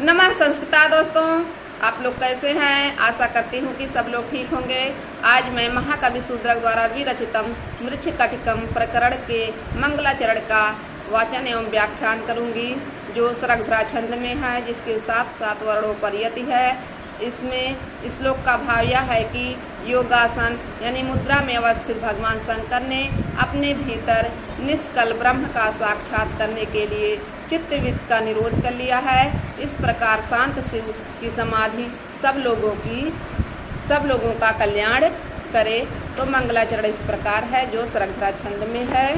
नमः संस्कृता दोस्तों, आप लोग कैसे हैं। आशा करती हूँ कि सब लोग ठीक होंगे। आज मैं महाकवि शूद्रक द्वारा विरचितम मृच्छकटिकम प्रकरण के मंगलाचरण का वाचन एवं व्याख्यान करूँगी, जो सरगभरा छंद में है, जिसके साथ साथ वर्णों पर यति है। इसमें श्लोक का भाव यह है कि योगासन यानी मुद्रा में अवस्थित भगवान शंकर ने अपने भीतर निष्कल ब्रह्म का साक्षात करने के लिए चित्तवृत्ति का निरोध कर लिया है। इस प्रकार शांत शिव की समाधि सब लोगों का कल्याण करे। तो मंगलाचरण इस प्रकार है, जो सरगभरा छंद में है।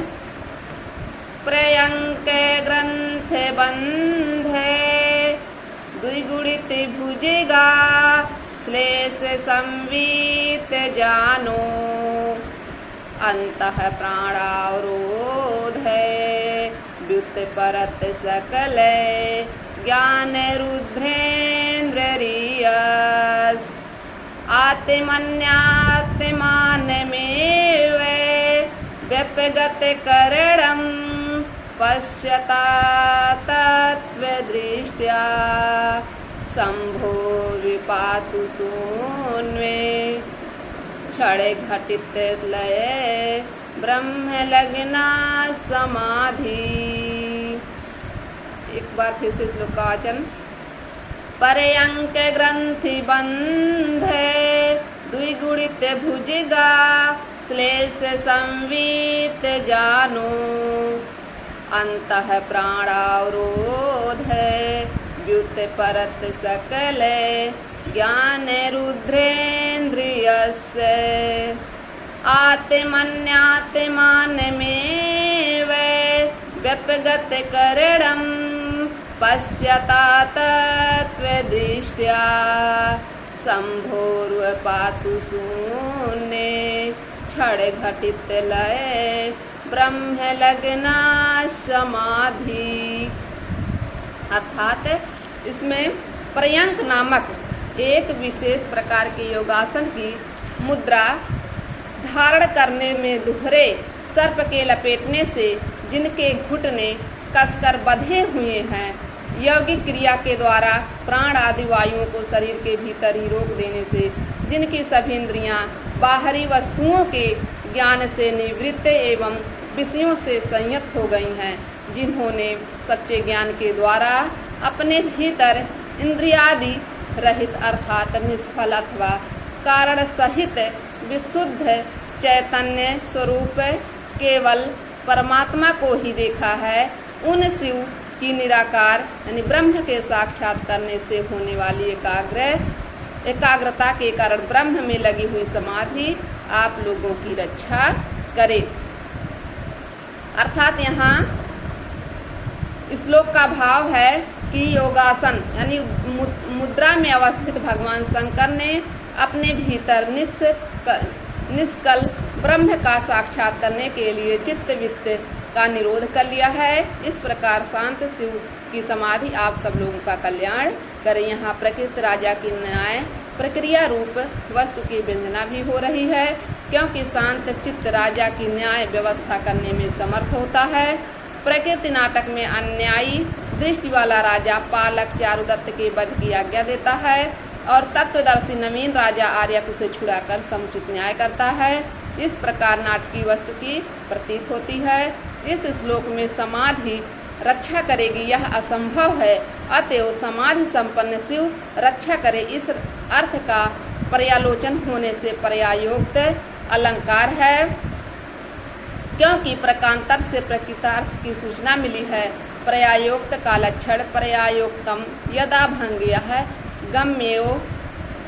प्रयंके ग्रंथे बंधे द्विगुणित भुजेगा श्लेष संवीत जानो अंतः प्राणावरोध है व्युत परत सकल ज्ञान रुद्रेन्द्र रियस आत्मन्यात्मान में व्यपगत करणम पश्यता तत्वदृष्ट्या संभोर्विपातु शून्ये क्षण घटित लय ब्रह्म लग्ना समाधि। एक बार फिर से श्लोक का वाचन। पर्यंक ग्रंथि बंधे द्विगुणित भुजिगा श्लेष संवीत जानो अंतः प्राणावरोध व्युत परत सकल ज्ञान रुद्रेन्द्रियस्य आत्मन्यात्मान में व्यपगत करणम पश्यता तत्वदृष्ट्या संभोर्वपातु शून्ये क्षण घटित लय ब्रह्म लग्ना समाधि। अर्थात इसमें पर्यंक नामक एक विशेष प्रकार के योगासन की मुद्रा धारण करने में दोहरे सर्प के लपेटने से जिनके घुटने कसकर बंधे हुए हैं, यौगिक क्रिया के द्वारा प्राण आदि वायुओं को शरीर के भीतर ही रोक देने से जिनकी सभी इंद्रियां बाहरी वस्तुओं के ज्ञान से निवृत्त एवं विषयों से संयत हो गई हैं, जिन्होंने सच्चे ज्ञान के द्वारा अपने भीतर इंद्रियादि रहित अर्थात निष्फल अथवा कारण सहित विशुद्ध चैतन्य स्वरूप केवल परमात्मा को ही देखा है, उन शिव की निराकार यानी ब्रह्म के साक्षात करने से होने वाली एकाग्रता के कारण ब्रह्म में लगी हुई समाधि आप लोगों की रक्षा करे। अर्थात यहाँ श्लोक का भाव है कि योगासन यानी मुद्रा में अवस्थित भगवान शंकर ने अपने भीतर निष्कल ब्रह्म का साक्षात करने के लिए चित्तवृत्ति का निरोध कर लिया है। इस प्रकार शांत शिव की समाधि आप सब लोगों का कल्याण करे। यहाँ प्रकृति राजा की न्याय प्रक्रिया रूप वस्तु की व्यंजना भी हो रही है, क्योंकि शांत चित्त राजा की न्याय व्यवस्था करने में समर्थ होता है। प्रकृति नाटक में अन्यायी दृष्टि वाला राजा पालक चारुदत्त के वध की आज्ञा देता है और तत्वदर्शी नवीन राजा आर्यक उसे छुड़ाकर समुचित न्याय करता है। इस प्रकार नाटकीय वस्तु की प्रतीत होती है। इस श्लोक में समाधि रक्षा करेगी यह असंभव है, अतएव समाधि संपन्न शिव रक्षा करे इस अर्थ का पर्यालोचन होने से पर्यायोक्त अलंकार है, क्योंकि प्रकांतर से प्रकृतार्थ की सूचना मिली है। पर्यायोक्त का लक्षण पर्यायोक्तम यदा भंग्य है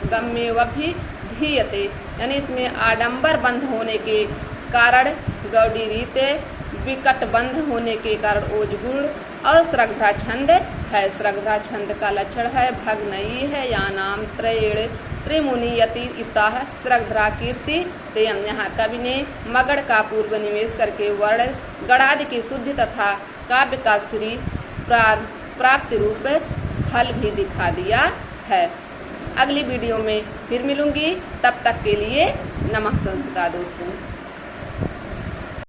गम्येवभि धीयते, यानी इसमें आडंबर बंध होने के कारण गौड़ी रीते, विकट बंध होने के कारण ओजगुण और सरगभरा छंद है। सरगभरा छंद का लक्षण है भग्नई है या नाम त्रयेण त्रिमुनि यति इतः सरगभरा कीर्ति। तो यहाँ कवि ने मगड़ का पूर्व निवेश करके वर्ण गणादि की शुद्धि तथा काव्य का श्री प्राप्ति रूप फल भी दिखा दिया है। अगली वीडियो में फिर मिलूंगी, तब तक के लिए नमः संस्कृता दोस्तों।